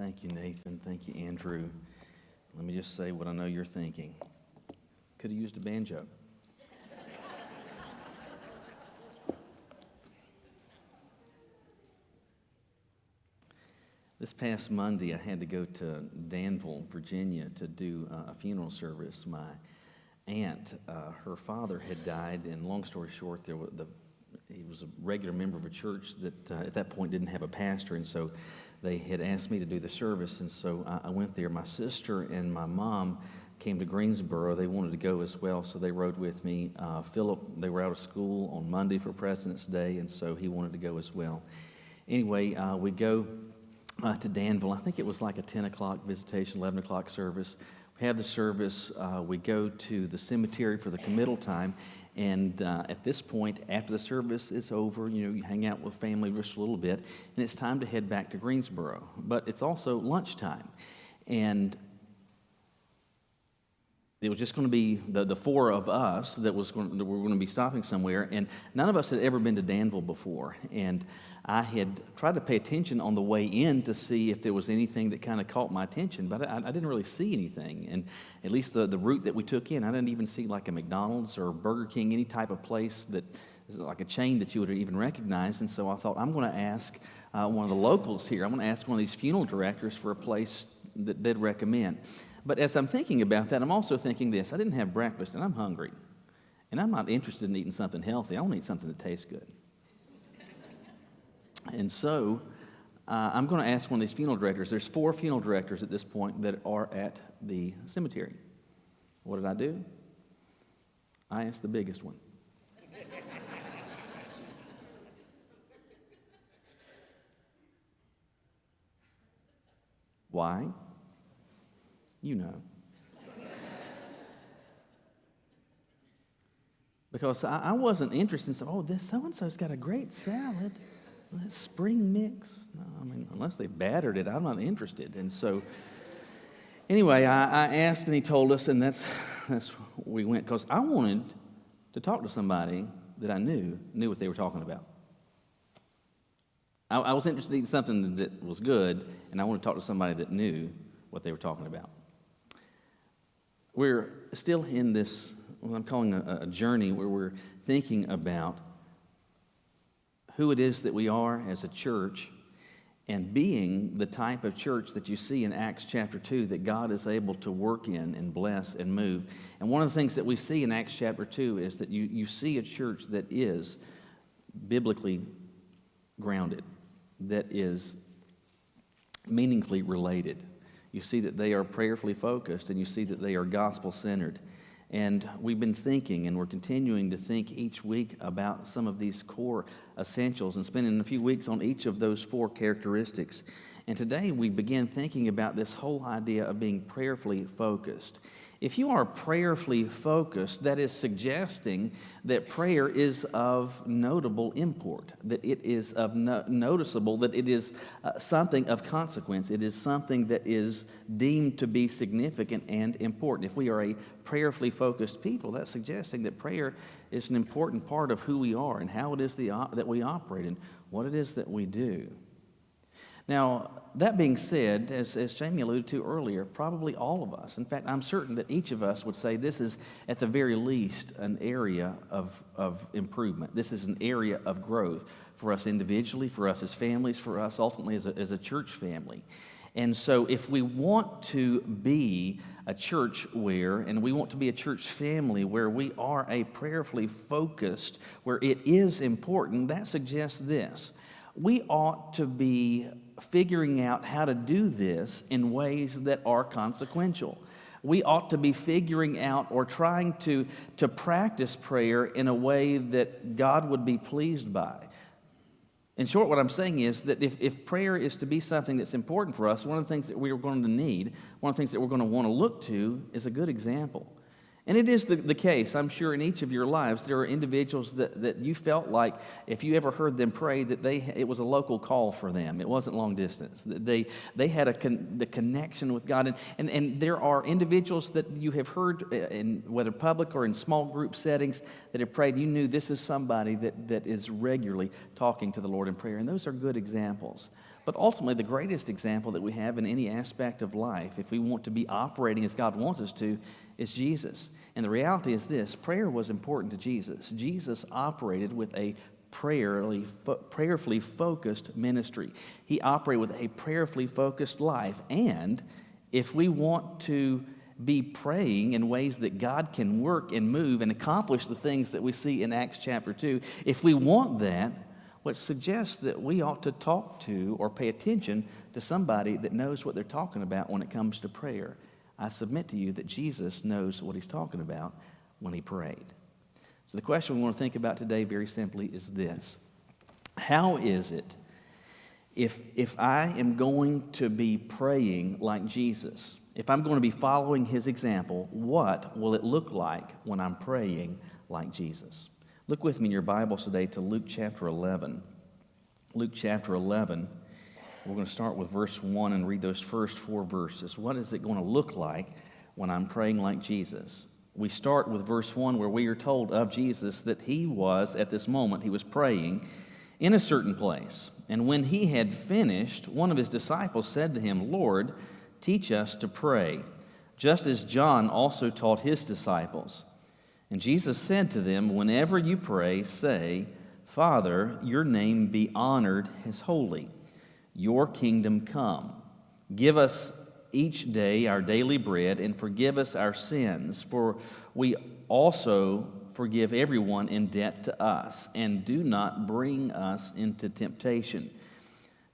Thank you, Nathan. Thank you, Andrew. Let me just say what I know you're thinking. Could have used a banjo. This past Monday, I had to go to Danville, Virginia, to do a funeral service. My aunt, her father had died, and long story short, he was a regular member of a church that at that point didn't have a pastor, and so they had asked me to do the service, and so I went there. My sister and my mom came to Greensboro. They wanted to go as well, so they rode with me. Philip, they were out of school on Monday for President's Day, and so he wanted to go as well. Anyway, we go to Danville. I think it was like a 10 o'clock visitation, 11 o'clock service. We have the service. We go to the cemetery for the committal time. And at this point, after the service is over, you hang out with family just a little bit. And it's time to head back to Greensboro. But it's also lunchtime. And it was just going to be the four of us that were going to be stopping somewhere. And none of us had ever been to Danville before. And I had tried to pay attention on the way in to see if there was anything that kind of caught my attention, but I didn't really see anything. And at least the route that we took in, I didn't even see like a McDonald's or Burger King, any type of place that is like a chain that you would even recognize. And so I thought, I'm going to ask one of the locals here. I'm going to ask one of these funeral directors for a place that they'd recommend. But as I'm thinking about that, I'm also thinking this. I didn't have breakfast, and I'm hungry. And I'm not interested in eating something healthy. I want to eat something that tastes good. And so I'm going to ask one of these funeral directors. There's 4 funeral directors at this point that are at the cemetery. What did I do? I asked the biggest one. Why? You know. Because I wasn't interested in saying, oh, this so-and-so's got a great salad. That spring mix. No, I mean, unless they battered it, I'm not interested. And so, anyway, I asked, and he told us, and that's where we went, because I wanted to talk to somebody that I knew what they were talking about. I was interested in something that was good, and I wanted to talk to somebody that knew what they were talking about. We're still in this, what I'm calling a journey where we're thinking about who it is that we are as a church, and being the type of church that you see in Acts chapter 2 that God is able to work in and bless and move. And one of the things that we see in Acts chapter 2 is that you see a church that is biblically grounded, that is meaningfully related. You see that they are prayerfully focused, and you see that they are gospel-centered. And we've been thinking, and we're continuing to think each week about some of these core essentials and spending a few weeks on each of those 4 characteristics. And today we begin thinking about this whole idea of being prayerfully focused. If you are prayerfully focused, that is suggesting that prayer is of notable import, that it is of noticeable, that it is something of consequence. It is something that is deemed to be significant and important. If we are a prayerfully focused people, that's suggesting that prayer is an important part of who we are and how it is that we operate and what it is that we do. Now, that being said, as Jamie alluded to earlier, probably all of us, in fact, I'm certain that each of us would say this is, at the very least, an area of improvement. This is an area of growth for us individually, for us as families, for us ultimately as a church family. And so if we want to be a church and we want to be a church family where we are a prayerfully focused, where it is important, that suggests this. We ought to be figuring out how to do this in ways that are consequential. We ought to be figuring out or trying to practice prayer in a way that God would be pleased by. In short, what I'm saying is that if prayer is to be something that's important for us, one of the things that we are going to need, one of the things that we're going to want to look to is a good example. And it is the case, I'm sure, in each of your lives, there are individuals that you felt like if you ever heard them pray, that it was a local call for them. It wasn't long distance. They had the connection with God. And there are individuals that you have heard, in whether public or in small group settings, that have prayed. You knew this is somebody that is regularly talking to the Lord in prayer. And those are good examples. But ultimately, the greatest example that we have in any aspect of life, if we want to be operating as God wants us to, is Jesus. And the reality is this: prayer was important to Jesus. Jesus operated with a prayerfully focused ministry. He operated with a prayerfully focused life. And if we want to be praying in ways that God can work and move and accomplish the things that we see in Acts chapter 2, if we want that, which suggests that we ought to talk to or pay attention to somebody that knows what they're talking about when it comes to prayer. I submit to you that Jesus knows what he's talking about when he prayed. So the question we want to think about today very simply is this: how is it if I am going to be praying like Jesus, if I'm going to be following his example, what will it look like when I'm praying like Jesus? Look with me in your Bibles today to Luke chapter 11. Luke chapter 11, we're going to start with verse 1 and read those first 4 verses. What is it going to look like when I'm praying like Jesus? We start with verse 1, where we are told of Jesus that he was, at this moment, he was praying in a certain place. And when he had finished, one of his disciples said to him, "Lord, teach us to pray, just as John also taught his disciples." And Jesus said to them, "Whenever you pray, say, 'Father, your name be honored as holy. Your kingdom come. Give us each day our daily bread, and forgive us our sins, for we also forgive everyone in debt to us. And do not bring us into temptation.'"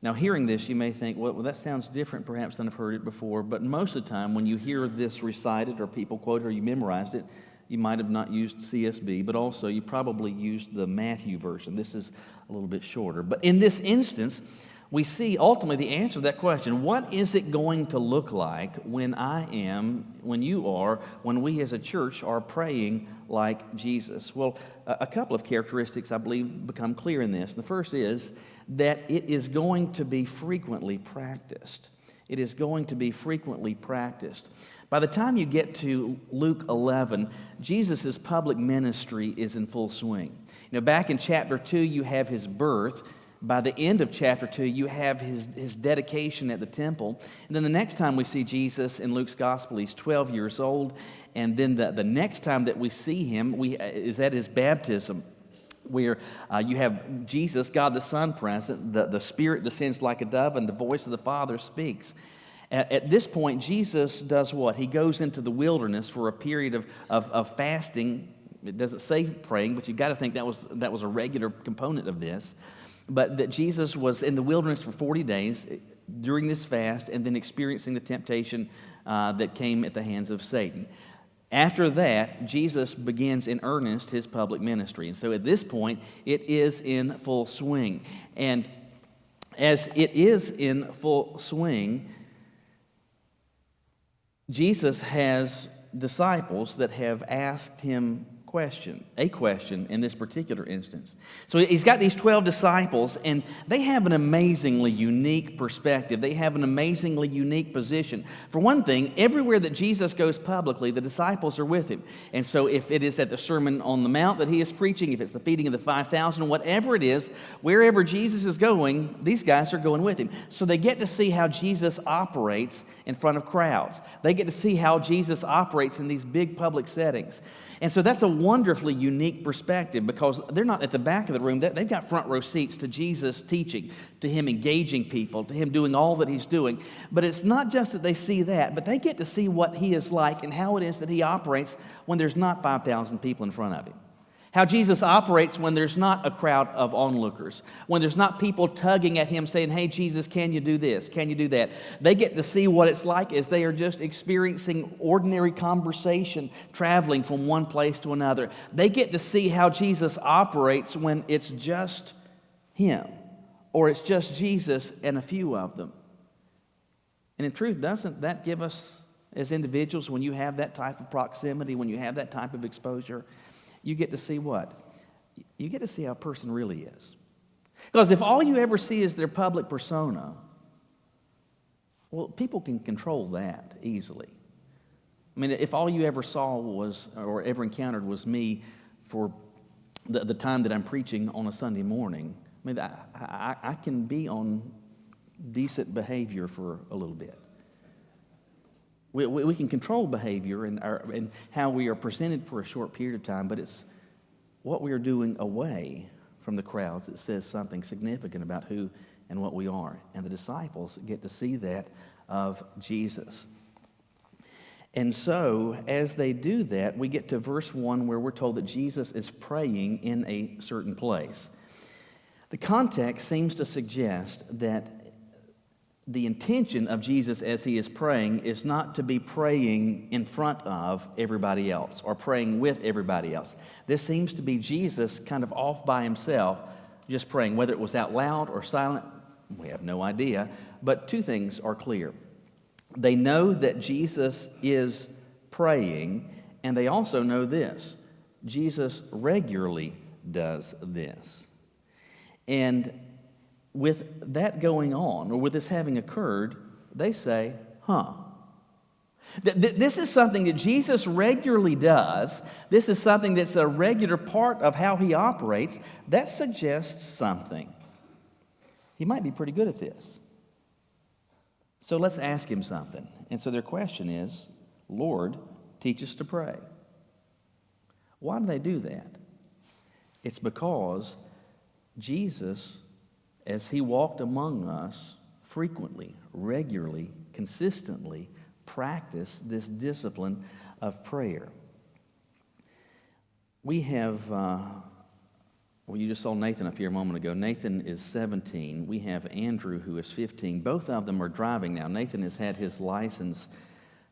Now, hearing this, you may think, well, that sounds different perhaps than I've heard it before, but most of the time when you hear this recited or people quote it or you memorized it, you might have not used CSB, but also you probably used the Matthew version. This is a little bit shorter. But in this instance, we see ultimately the answer to that question: what is it going to look like when we as a church are praying like Jesus? Well, a couple of characteristics, I believe, become clear in this. The first is that it is going to be frequently practiced. It is going to be frequently practiced. By the time you get to Luke 11, Jesus' public ministry is in full swing. You know, back in chapter 2, you have his birth. By the end of chapter 2, you have his dedication at the temple. And then the next time we see Jesus in Luke's gospel, he's 12 years old. And then the next time that we see him is at his baptism, where you have Jesus, God the Son, present. The Spirit descends like a dove, and the voice of the Father speaks. At this point, Jesus does what? He goes into the wilderness for a period of fasting. It doesn't say praying, but you've got to think that was a regular component of this. But that Jesus was in the wilderness for 40 days during this fast, and then experiencing the temptation that came at the hands of Satan. After that, Jesus begins in earnest his public ministry. And so at this point, it is in full swing. And as it is in full swing, Jesus has disciples that have asked him a question in this particular instance. So he's got these 12 disciples, and they have an amazingly unique perspective. They have an amazingly unique position. For one thing, everywhere that Jesus goes publicly, the disciples are with him. And so if it is at the Sermon on the Mount that he is preaching, if it's the feeding of the 5,000, whatever it is, wherever Jesus is going, these guys are going with him. So they get to see how Jesus operates in front of crowds. They get to see how Jesus operates in these big public settings. And so that's a wonderfully unique perspective, because they're not at the back of the room. They've got front row seats to Jesus teaching, to him engaging people, to him doing all that he's doing. But it's not just that they see that, but they get to see what he is like and how it is that he operates when there's not 5,000 people in front of him. How Jesus operates when there's not a crowd of onlookers, when there's not people tugging at him saying, "Hey, Jesus, can you do this? Can you do that?" They get to see what it's like as they are just experiencing ordinary conversation, traveling from one place to another. They get to see how Jesus operates when it's just him, or it's just Jesus and a few of them. And in truth, doesn't that give us as individuals, when you have that type of proximity, when you have that type of exposure, you get to see what? You get to see how a person really is. Because if all you ever see is their public persona, well, people can control that easily. I mean, if all you ever saw was, or ever encountered was me for the time that I'm preaching on a Sunday morning, I mean, I can be on decent behavior for a little bit. We can control behavior and how we are presented for a short period of time, but it's what we are doing away from the crowds that says something significant about who and what we are. And the disciples get to see that of Jesus. And so, as they do that, we get to verse 1 where we're told that Jesus is praying in a certain place. The context seems to suggest that the intention of Jesus as he is praying is not to be praying in front of everybody else or praying with everybody else. This seems to be Jesus kind of off by himself, just praying, whether it was out loud or silent. We have no idea, but two things are clear. They know that Jesus is praying, and they also know this: Jesus regularly does this. And with that going on, or with this having occurred, they say, This is something that Jesus regularly does. This is something that's a regular part of how he operates. That suggests something. He might be pretty good at this. So let's ask him something. And so their question is, Lord, teach us to pray. Why do they do that? It's because Jesus, as he walked among us, frequently, regularly, consistently practiced this discipline of prayer. We have, you just saw Nathan up here a moment ago. Nathan is 17. We have Andrew, who is 15. Both of them are driving now. Nathan has had his license,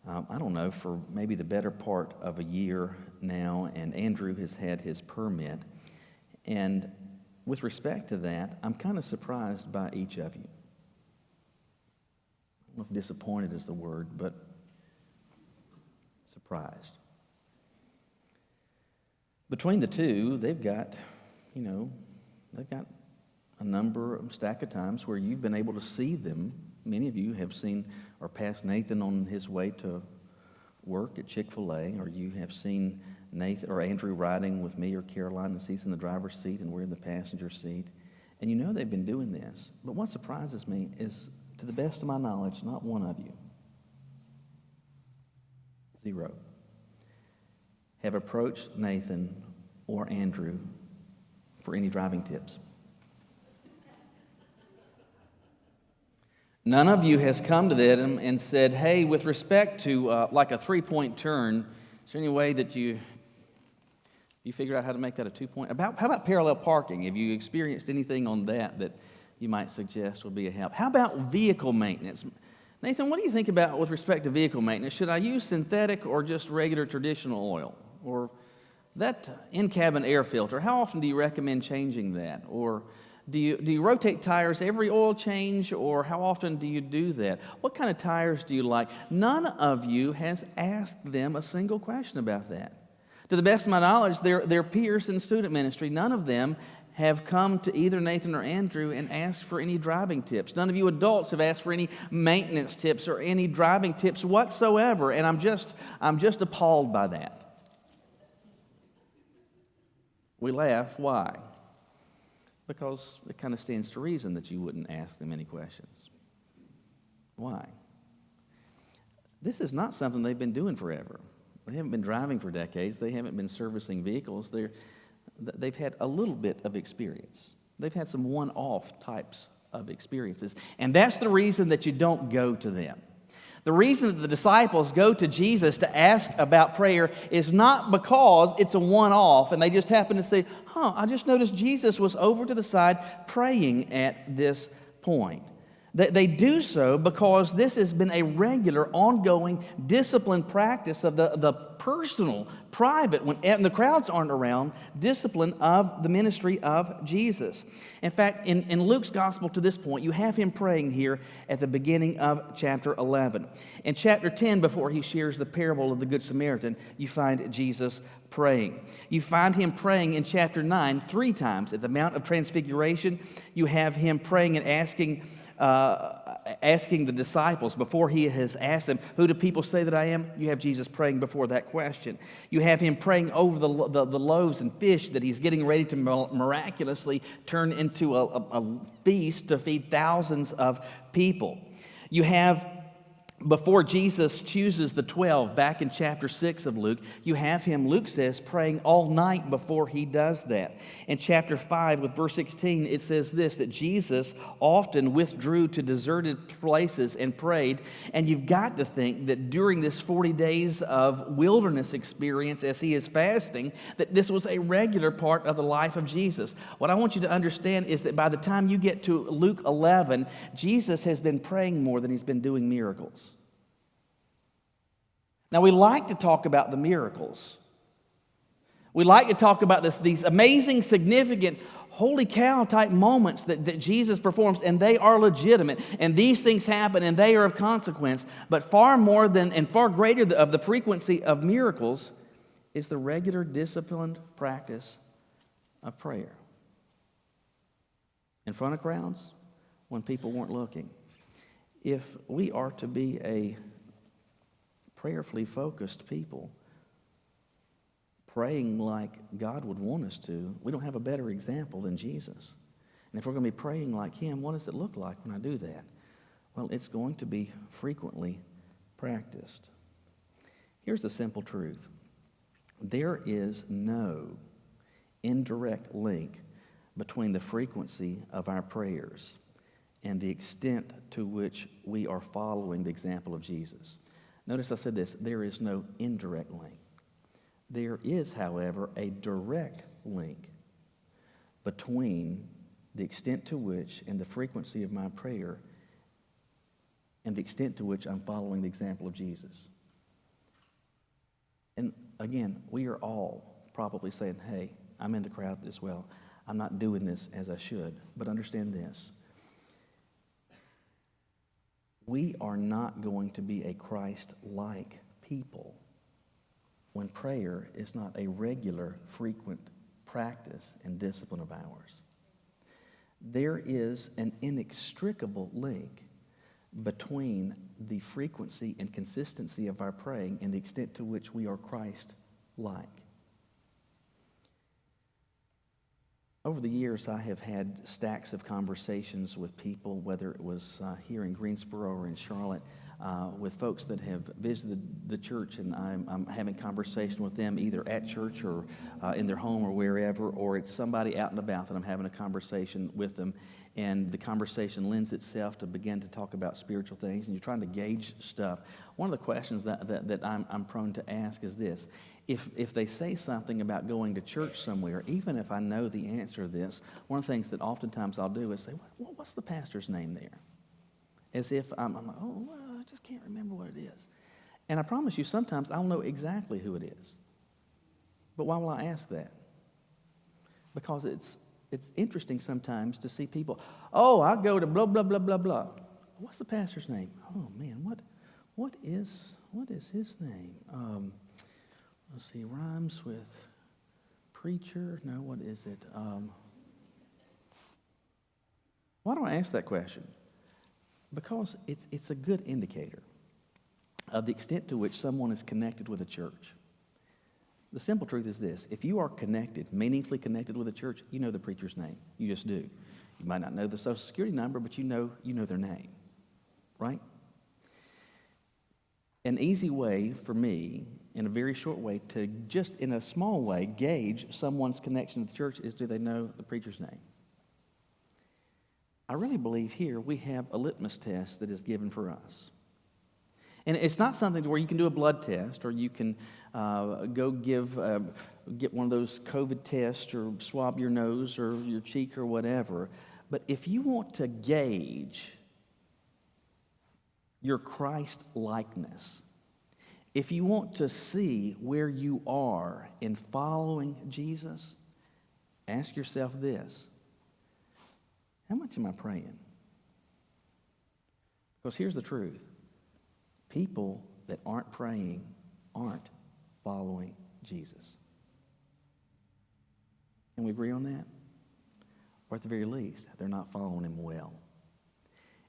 for maybe the better part of a year now, and Andrew has had his permit. And with respect to that, I'm kind of surprised by each of you. I don't know if disappointed is the word, but surprised. Between the two, they've got a stack of times where you've been able to see them. Many of you have seen or passed Nathan on his way to work at Chick-fil-A, or you have seen Nathan or Andrew riding with me or Caroline, and he's in the driver's seat and we're in the passenger seat. And you know they've been doing this. But what surprises me is, to the best of my knowledge, not one of you, 0, have approached Nathan or Andrew for any driving tips. None of you has come to them and said, hey, with respect to like a 3-point turn, is there any way that you figure out how to make that a 2-point? How about parallel parking? Have you experienced anything on that you might suggest would be a help? How about vehicle maintenance? Nathan, what do you think about with respect to vehicle maintenance? Should I use synthetic or just regular traditional oil? Or that in-cabin air filter, how often do you recommend changing that? Or do you rotate tires every oil change, or how often do you do that? What kind of tires do you like? None of you has asked them a single question about that. To the best of my knowledge, their peers in student ministry, none of them have come to either Nathan or Andrew and asked for any driving tips. None of you adults have asked for any maintenance tips or any driving tips whatsoever, and I'm just appalled by that. We laugh. Why? Because it kind of stands to reason that you wouldn't ask them any questions. Why? This is not something they've been doing forever. They haven't been driving for decades. They haven't been servicing vehicles. They've had a little bit of experience. They've had some one-off types of experiences. And that's the reason that you don't go to them. The reason that the disciples go to Jesus to ask about prayer is not because it's a one-off and they just happen to say, I just noticed Jesus was over to the side praying at this point. They do so because this has been a regular, ongoing, disciplined practice of the personal, private, when the crowds aren't around, discipline of the ministry of Jesus. In fact, in Luke's gospel to this point, you have him praying here at the beginning of chapter 11. In chapter 10, before he shares the parable of the Good Samaritan, you find Jesus praying. You find him praying in chapter 9 3 times. At the Mount of Transfiguration, you have him praying and asking asking the disciples before he has asked them, who do people say that I am? You have Jesus praying before that question. You have him praying over the loaves and fish that he's getting ready to miraculously turn into a feast to feed thousands of people. You have, before Jesus chooses the 12, back in chapter 6 of Luke, you have him, Luke says, praying all night before he does that. In chapter 5 with verse 16, it says this, that Jesus often withdrew to deserted places and prayed. And you've got to think that during this 40 days of wilderness experience as he is fasting, that this was a regular part of the life of Jesus. What I want you to understand is that by the time you get to Luke 11, Jesus has been praying more than he's been doing miracles. Now, we like to talk about the miracles. We like to talk about these amazing, significant, holy cow type moments that Jesus performs, and they are legitimate, and these things happen, and they are of consequence. But far more than, and far greater of the frequency of miracles is the regular, disciplined practice of prayer. In front of crowds, when people weren't looking. If we are to be a prayerfully focused people, praying like God would want us to, we don't have a better example than Jesus. And if we're going to be praying like him, what does it look like when I do that? Well, it's going to be frequently practiced. Here's the simple truth. There is no indirect link between the frequency of our prayers and the extent to which we are following the example of Jesus. Notice I said this, there is no indirect link. There is, however, a direct link between the extent to which and the frequency of my prayer and the extent to which I'm following the example of Jesus. And again, we are all probably saying, hey, I'm in the crowd as well. I'm not doing this as I should. But understand this. We are not going to be a Christ-like people when prayer is not a regular, frequent practice and discipline of ours. There is an inextricable link between the frequency and consistency of our praying and the extent to which we are Christ-like. Over the years, I have had stacks of conversations with people, whether it was here in Greensboro or in Charlotte, with folks that have visited the church, and I'm having conversation with them either at church or in their home or wherever, or it's somebody out and about that I'm having a conversation with them, and the conversation lends itself to begin to talk about spiritual things, and you're trying to gauge stuff. One of the questions that I'm prone to ask is this. If they say something about going to church somewhere, even if I know the answer to this, one of the things that oftentimes I'll do is say, what's the pastor's name there? As if I'm like, oh, well, I just can't remember what it is. And I promise you, sometimes I'll know exactly who it is. But why will I ask that? Because it's interesting sometimes to see people, oh, I go to blah, blah, blah, blah, blah. What's the pastor's name? Oh, man, what is his name? Let's see, rhymes with preacher. No, what is it? Why do I ask that question? Because it's a good indicator of the extent to which someone is connected with a church. The simple truth is this. If you are connected, meaningfully connected with a church, you know the preacher's name. You just do. You might not know the Social Security number, but you know their name, right? An easy way for me, in a very short way, to just in a small way gauge someone's connection to the church is, do they know the preacher's name? I really believe here we have a litmus test that is given for us. And it's not something where you can do a blood test or you can go get one of those COVID tests or swab your nose or your cheek or whatever. But if you want to gauge your Christ-likeness, if you want to see where you are in following Jesus, ask yourself this. How much am I praying? Because here's the truth. People that aren't praying aren't following Jesus. Can we agree on that? Or at the very least, they're not following him well.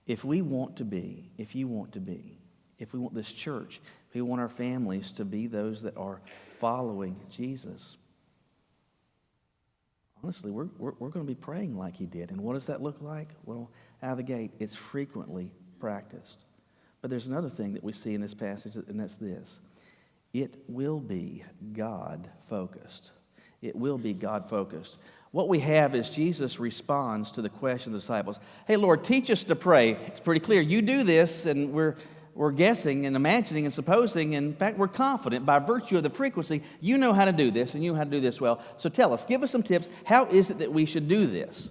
If we want to be, if you want to be, if we want this church, if we want our families to be those that are following Jesus, honestly, we're going to be praying like he did. And what does that look like? Well, out of the gate, it's frequently practiced. But there's another thing that we see in this passage, and that's this. It will be God-focused. It will be God-focused. What we have is Jesus responds to the question of the disciples. Hey, Lord, teach us to pray. It's pretty clear. You do this, and we're guessing and imagining and supposing. And in fact, we're confident by virtue of the frequency. You know how to do this, and you know how to do this well. So tell us, give us some tips. How is it that we should do this?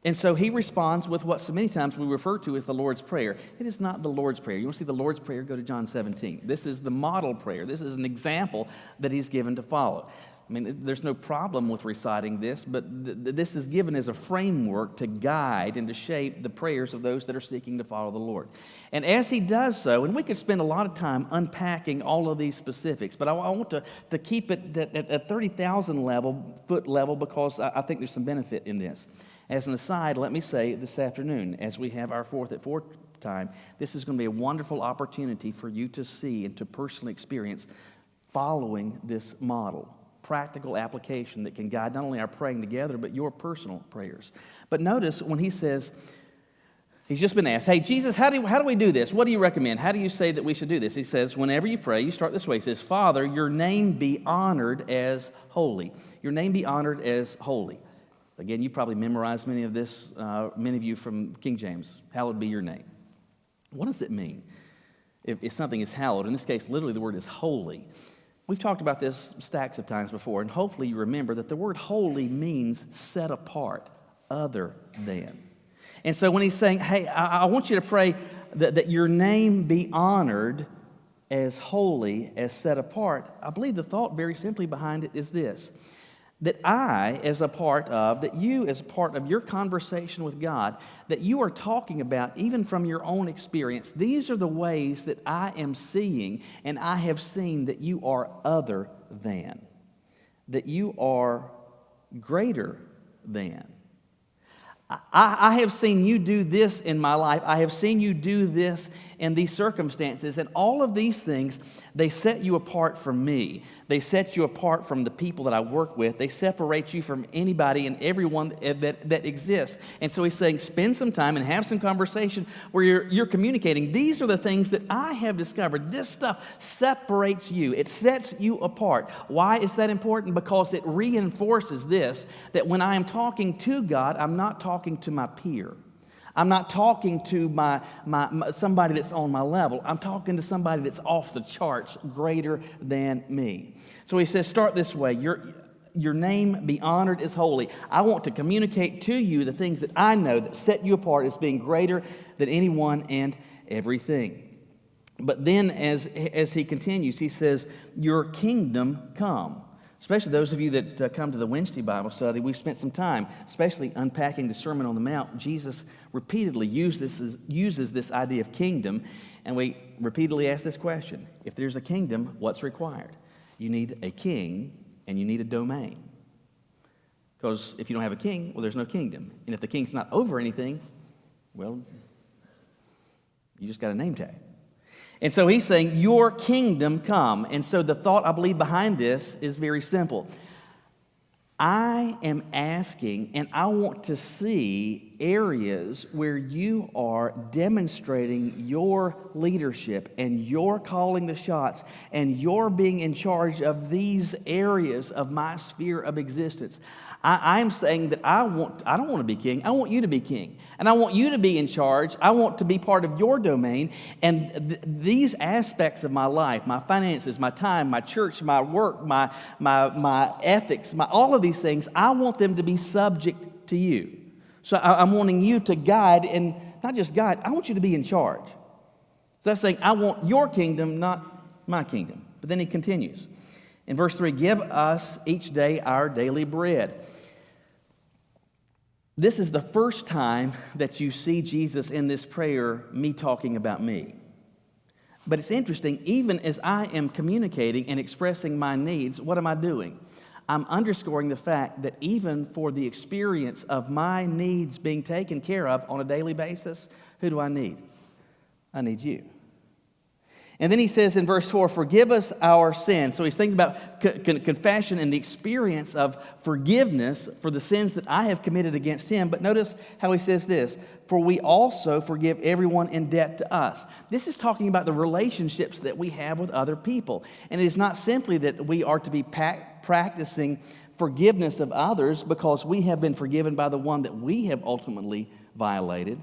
And so he responds with what so many times we refer to as the Lord's Prayer. It is not the Lord's Prayer. You want to see the Lord's Prayer? Go to John 17. This is the model prayer. This is an example that he's given to follow. I mean, there's no problem with reciting this, but this is given as a framework to guide and to shape the prayers of those that are seeking to follow the Lord. And as he does so, and we could spend a lot of time unpacking all of these specifics, but I want to keep it at 30,000 foot level because I think there's some benefit in this. As an aside, let me say this afternoon, as we have our 4th at 4 time, this is going to be a wonderful opportunity for you to see and to personally experience following this model. Practical application that can guide not only our praying together, but your personal prayers. But notice when he says, he's just been asked, hey, Jesus, how do we do this? What do you recommend? How do you say that we should do this? He says, whenever you pray, you start this way. He says, Father, your name be honored as holy. Your name be honored as holy. Again, you probably memorized many of this, many of you from King James. Hallowed be your name. What does it mean if something is hallowed? In this case, literally the word is holy. We've talked about this stacks of times before, and hopefully you remember that the word holy means set apart, other than. And so when he's saying, hey, I want you to pray that your name be honored as holy, as set apart, I believe the thought very simply behind it is this. That I, as a part of, that you, as a part of your conversation with God, that you are talking about, even from your own experience, these are the ways that I am seeing and I have seen that you are other than, that you are greater than. I have seen you do this in my life. I have seen you do this in these circumstances. And all of these things, they set you apart from me. They set you apart from the people that I work with. They separate you from anybody and everyone that exists. And so he's saying, spend some time and have some conversation where you're communicating. These are the things that I have discovered. This stuff separates you. It sets you apart. Why is that important? Because it reinforces this, that when I am talking to God, I'm not talking to my peer. I'm not talking to my somebody that's on my level. I'm talking to somebody that's off the charts, greater than me. So he says, start this way. Your name be honored as holy. I want to communicate to you the things that I know that set you apart as being greater than anyone and everything. But then as he continues, he says, your kingdom come. Especially those of you that come to the Wednesday Bible study, we've spent some time, especially unpacking the Sermon on the Mount. Jesus repeatedly uses this idea of kingdom, and we repeatedly ask this question. If there's a kingdom, what's required? You need a king, and you need a domain. Because if you don't have a king, well, there's no kingdom. And if the king's not over anything, well, you just got a name tag. And so he's saying, your kingdom come. And so the thought, I believe, behind this is very simple. I am asking, and I want to see areas where you are demonstrating your leadership and you're calling the shots and you're being in charge of these areas of my sphere of existence. I'm saying that I don't want to be king. I want you to be king. And I want you to be in charge. I want to be part of your domain. And these aspects of my life, my finances, my time, my church, my work, my ethics, all of these things, I want them to be subject to you. So I'm wanting you to guide, and not just guide, I want you to be in charge. So that's saying, I want your kingdom, not my kingdom. But then he continues. In verse 3, give us each day our daily bread. This is the first time that you see Jesus in this prayer, me talking about me. But it's interesting, even as I am communicating and expressing my needs, what am I doing? I'm underscoring the fact that even for the experience of my needs being taken care of on a daily basis, Who do I need? I need you. And then he says in verse 4, forgive us our sins. So he's thinking about confession and the experience of forgiveness for the sins that I have committed against him. But notice how he says this, for we also forgive everyone in debt to us. This is talking about the relationships that we have with other people. And it is not simply that we are to be practicing forgiveness of others because we have been forgiven by the one that we have ultimately violated.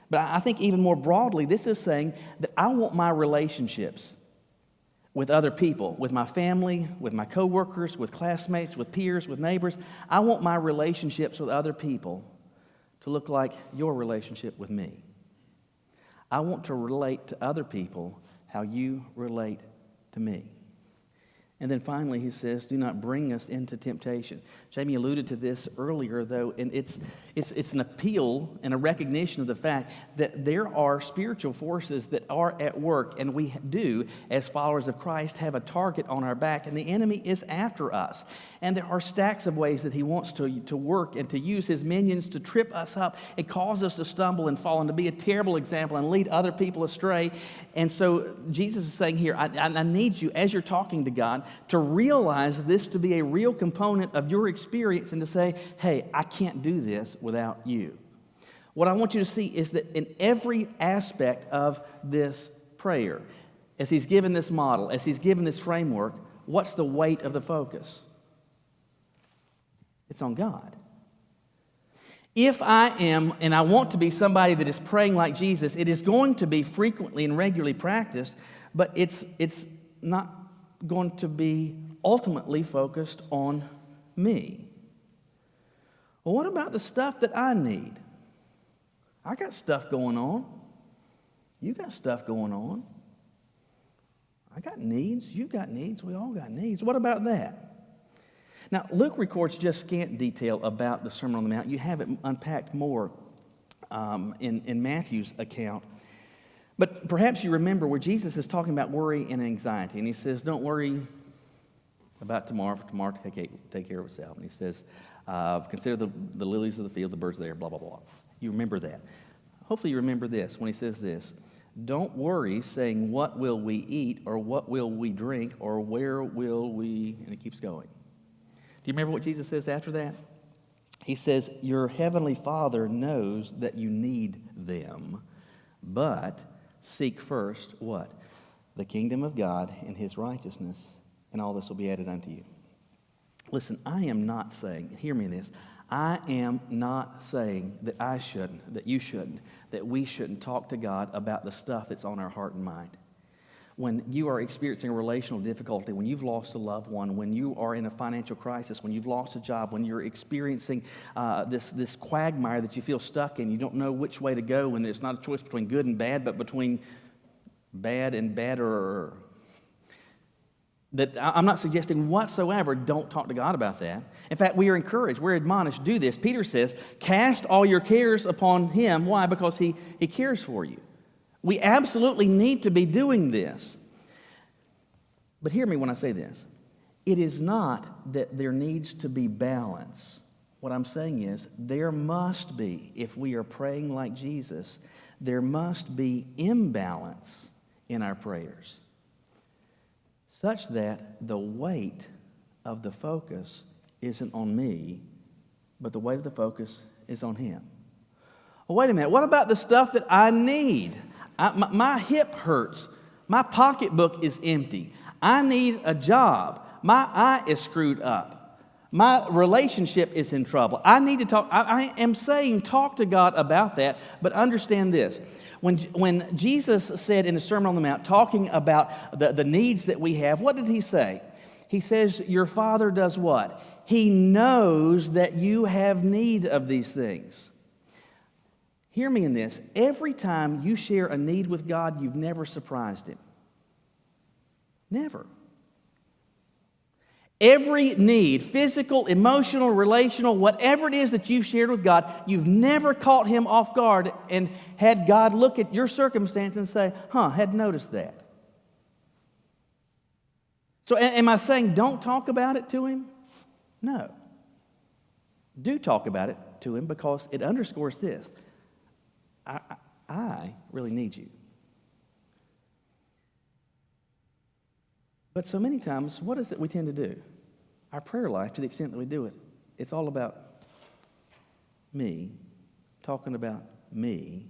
But I think even more broadly, this is saying that I want my relationships with other people, with my family, with my coworkers, with classmates, with peers, with neighbors. I want my relationships with other people to look like your relationship with me. I want to relate to other people how you relate to me. And then finally, he says, do not bring us into temptation. Jamie alluded to this earlier, though, and it's an appeal and a recognition of the fact that there are spiritual forces that are at work, and we do, as followers of Christ, have a target on our back, and the enemy is after us. And there are stacks of ways that he wants to work and to use his minions to trip us up and cause us to stumble and fall and to be a terrible example and lead other people astray. And so Jesus is saying here, I need you, as you're talking to God, to realize this to be a real component of your experience and to say, hey, I can't do this without you. What I want you to see is that in every aspect of this prayer, as he's given this model, as he's given this framework, what's the weight of the focus? It's on God. If I am, and I want to be somebody that is praying like Jesus, it is going to be frequently and regularly practiced, but it's not going to be ultimately focused on me. Well, what about the stuff that I need? I got stuff going on. You got stuff going on. I got needs. You got needs. We all got needs. What about that? Now, Luke records just scant detail about the Sermon on the Mount. You have it unpacked more in Matthew's account. But perhaps you remember where Jesus is talking about worry and anxiety. And he says, don't worry about tomorrow, for tomorrow to take care of itself. And he says, consider the lilies of the field, the birds there, blah, blah, blah. You remember that. Hopefully you remember this when he says this. Don't worry saying, what will we eat, or what will we drink, or where will we, and it keeps going. Do you remember what Jesus says after that? He says, your heavenly Father knows that you need them, but seek first what? The kingdom of God and his righteousness, and all this will be added unto you. Listen, I am not saying, hear me in this, I am not saying that I shouldn't, that you shouldn't, that we shouldn't talk to God about the stuff that's on our heart and mind. When you are experiencing a relational difficulty, when you've lost a loved one, when you are in a financial crisis, when you've lost a job, when you're experiencing this quagmire that you feel stuck in, you don't know which way to go, and it's not a choice between good and bad, but between bad and badder. That I'm not suggesting whatsoever don't talk to God about that. In fact, we are encouraged, we're admonished to do this. Peter says, cast all your cares upon him. Why? Because he cares for you. We absolutely need to be doing this. But hear me when I say this. It is not that there needs to be balance. What I'm saying is there must be, if we are praying like Jesus, there must be imbalance in our prayers, such that the weight of the focus isn't on me, but the weight of the focus is on him. Well, wait a minute. What about the stuff that I need? My hip hurts. My pocketbook is empty. I need a job. My eye is screwed up. My relationship is in trouble. I need to talk. I am saying talk to God about that, but understand this. When Jesus said in the Sermon on the Mount, talking about the needs that we have, what did he say? He says, your Father does what? He knows that you have need of these things. Hear me in this. Every time you share a need with God, you've never surprised him. Never. Every need, physical, emotional, relational, whatever it is that you've shared with God, you've never caught him off guard and had God look at your circumstance and say, hadn't noticed that. So am I saying don't talk about it to him? No. Do talk about it to him because it underscores this. I really need you. But so many times, what is it we tend to do? Our prayer life, to the extent that we do it, it's all about me, talking about me,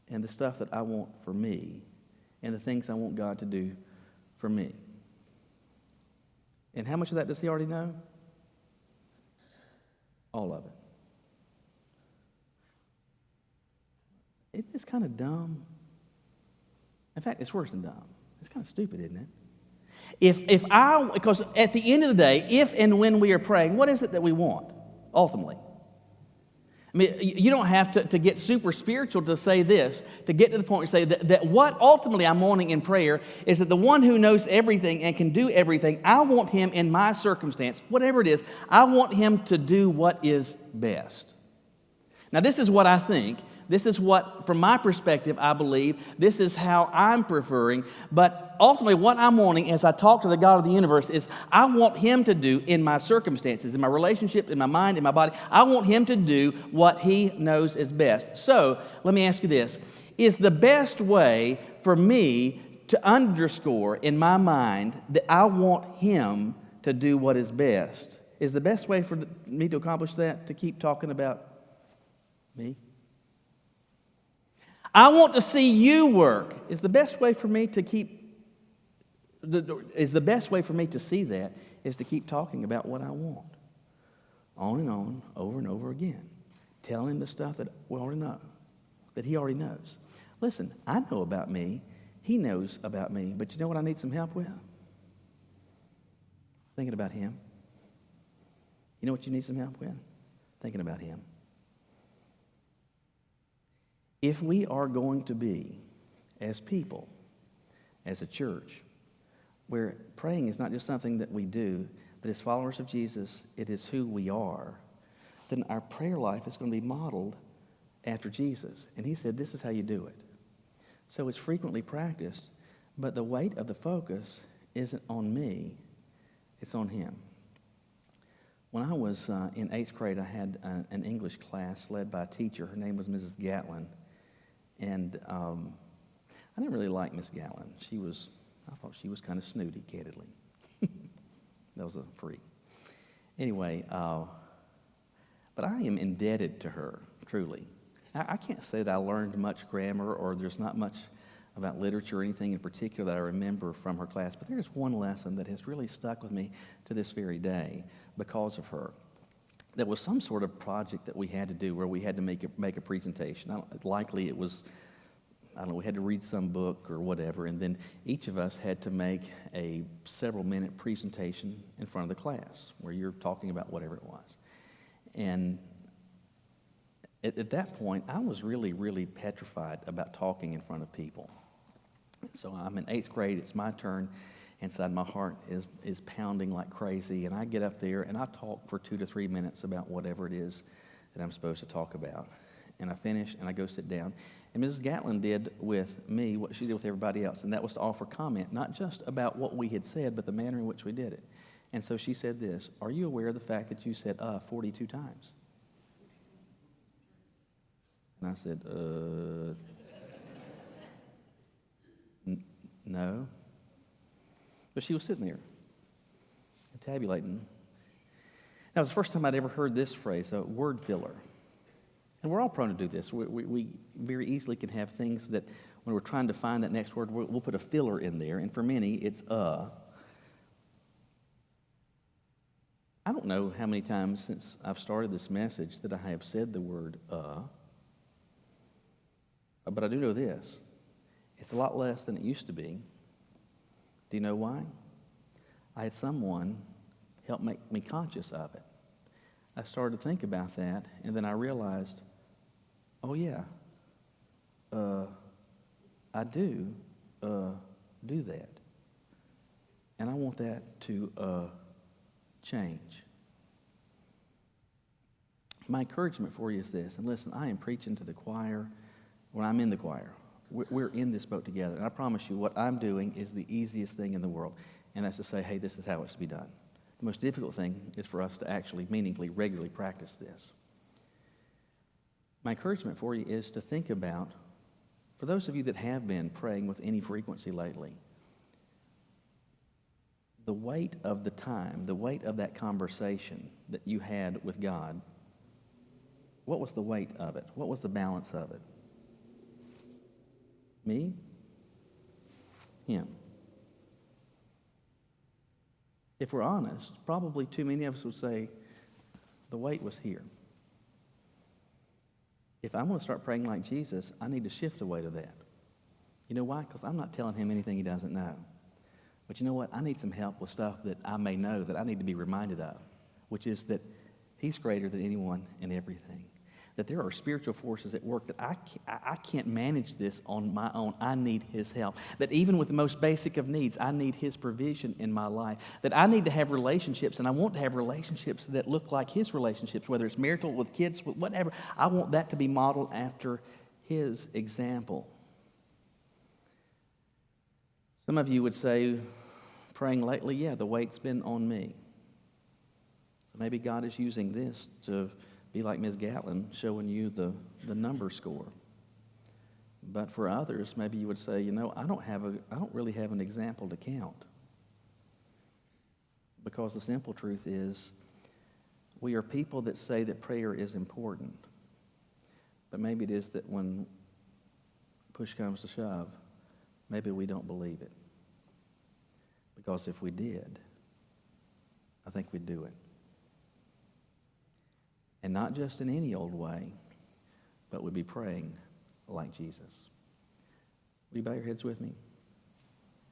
and the stuff that I want for me, and the things I want God to do for me. And how much of that does he already know? All of it. Isn't this kind of dumb? In fact, it's worse than dumb. It's kind of stupid, isn't it? Because at the end of the day, if and when we are praying, what is it that we want, ultimately? I mean, you don't have to get super spiritual to say this, to get to the point where you say that what ultimately I'm wanting in prayer is that the one who knows everything and can do everything, I want him in my circumstance, whatever it is, I want him to do what is best. Now, this is what I think. This is what, from my perspective, I believe. This is how I'm preferring. But ultimately, what I'm wanting as I talk to the God of the universe is I want him to do in my circumstances, in my relationship, in my mind, in my body. I want him to do what he knows is best. So, let me ask you this. Is the best way for me to underscore in my mind that I want him to do what is best? Is the best way for me to accomplish that to keep talking about me? I want to see you work. Is the best way for me to see that is to keep talking about what I want. On and on, over and over again. Tell him the stuff that we already know, that he already knows. Listen, I know about me. He knows about me. But you know what I need some help with? Thinking about him. You know what you need some help with? Thinking about him. If we are going to be, as people, as a church, where praying is not just something that we do, but as followers of Jesus, it is who we are, then our prayer life is going to be modeled after Jesus. And he said, this is how you do it. So it's frequently practiced, but the weight of the focus isn't on me, it's on him. When I was in 8th grade, I had an English class led by a teacher. Her name was Mrs. Gatlin. And I didn't really like Miss Gatlin. I thought she was kind of snooty, candidly. That was a freak. Anyway, but I am indebted to her, truly. I can't say that I learned much grammar or there's not much about literature or anything in particular that I remember from her class, but there's one lesson that has really stuck with me to this very day because of her. There was some sort of project that we had to do where we had to make a presentation. Likely it was, we had to read some book or whatever, and then each of us had to make a several-minute presentation in front of the class where you're talking about whatever it was. And at that point, I was really, really petrified about talking in front of people. So I'm in 8th grade, it's my turn. Inside my heart is pounding like crazy, and I get up there and I talk for 2 to 3 minutes about whatever it is that I'm supposed to talk about. And I finish and I go sit down. And Mrs. Gatlin did with me what she did with everybody else, and that was to offer comment, not just about what we had said, but the manner in which we did it. And so she said this, are you aware of the fact that you said 42 times? And I said, no. But she was sitting there, tabulating. That was the first time I'd ever heard this phrase, a word filler. And we're all prone to do this. We very easily can have things that when we're trying to find that next word, we'll put a filler in there. And for many, it's I don't know how many times since I've started this message that I have said the word but I do know this. It's a lot less than it used to be. Do you know why? I had someone help make me conscious of it. I started to think about that, and then I realized, oh yeah, I do that. And I want that to change. My encouragement for you is this, and listen, I am preaching to the choir when I'm in the choir. We're in this boat together. And I promise you, what I'm doing is the easiest thing in the world. And that's to say, hey, this is how it's to be done. The most difficult thing is for us to actually meaningfully, regularly practice this. My encouragement for you is to think about for those of you that have been praying with any frequency lately, the weight of the time, the weight of that conversation that you had with God, what was the weight of it? What was the balance of it? Me? Him. If we're honest, probably too many of us would say, the weight was here. If I want to start praying like Jesus, I need to shift the weight of that. You know why? Because I'm not telling him anything he doesn't know. But you know what? I need some help with stuff that I may know that I need to be reminded of, which is that he's greater than anyone and everything. That there are spiritual forces at work that I can't manage this on my own. I need his help. That even with the most basic of needs, I need his provision in my life. That I need to have relationships, and I want to have relationships that look like his relationships, whether it's marital, with kids, with whatever. I want that to be modeled after his example. Some of you would say, praying lately, yeah, the weight's been on me. So maybe God is using this to be like Ms. Gatlin, showing you the number score. But for others, maybe you would say, you know, I don't really have an example to count. Because the simple truth is, we are people that say that prayer is important. But maybe it is that when push comes to shove, maybe we don't believe it. Because if we did, I think we'd do it. And not just in any old way, but we'd be praying like Jesus. Will you bow your heads with me?